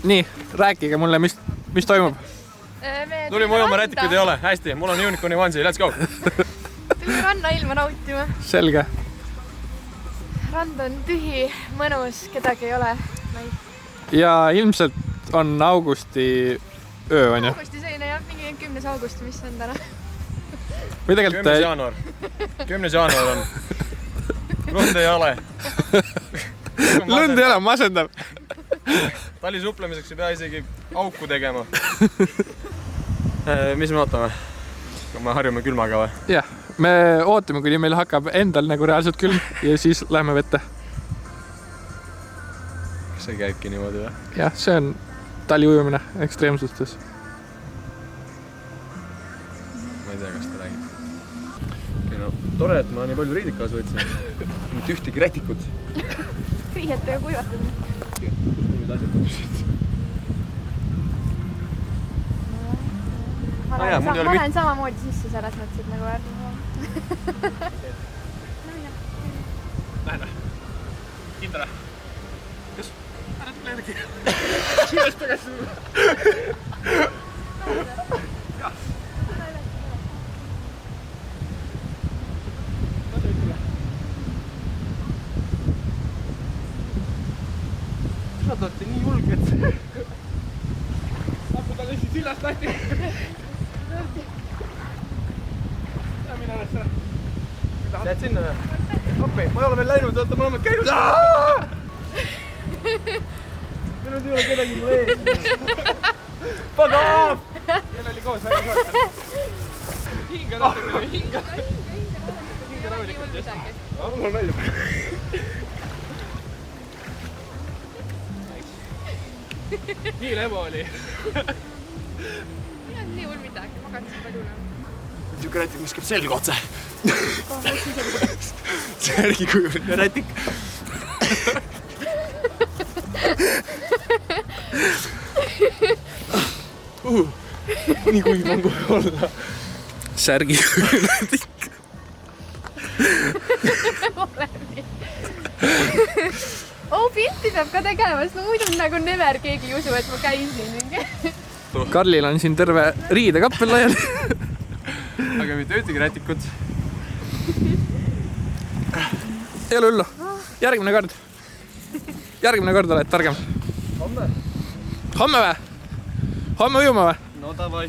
Nii, rääkige mulle, mis toimub? Tulime ujuma, rätikuid ei ole. Hästi, mul on unicorni onesie, let's go! Tulime ranna ilma nautima. Selge. Rand on tühi, mõnus, kedagi ei ole. Ja ilmselt on augusti öö, on ju? Augusti selline jah, mingi 10. augusti, mis on täna? Või tegelikult... 10. jaanuar. 10. jaanuar on. Lund ei ole. Lund ei ole, masendab. Tali suplemiseks ei pea isegi auku tegema. Mis me ootame? Me harjume külmaga või? Jah, me ootame, kuni meil hakkab endal nagu reaalselt külm ja siis läheme vette. Kas see käibki niimoodi või? Jah, see on tali ujumine ekstreemsustes. Ma ei tea, kas ta räägib. No, tore, et ma nii palju riidik kaasa võtsin. Mitte ühtegi rätikut. Riietega kuivatada. Nüüd asjad tõusid. Ma lähen samamoodi sisse selles mõttes, et nagu väärtma. Lähen. Kindla. Kes? Ära tule järgi. Kuidas tagasi tulla? Jah. Nad olete nii julged. Tapud on lihtsalt sillast lahti. Ja mine alles ära. Lähed sinna või? Appi, ma ei ole veel läinud, oota, ma olen käinud. Meil ei ole kedagi mu ees. Fuck off! Meil oli koos väga soort. Hinga natuke, hinga. Hinga rahulikult, just. Mul on välja. Nii lebo oli. Ei olnud nii hull midagi, ma katsin palju üle. Siuke rätik viskab selga otse. Särgi kujuline rätik. Nii kuiv on kohe olla. Särgi kujuline rätik. Pilti peab ka tegema, sest muidu nagu never keegi ei usu, et ma käin siin. Karlil on siin terve riidekappel laiali. Aga mitte ühtegi rätikut. Ei ole hullu. Järgmine kord. Järgmine kord oled targem. Homme? Homme või? Homme ujuma või? No davai.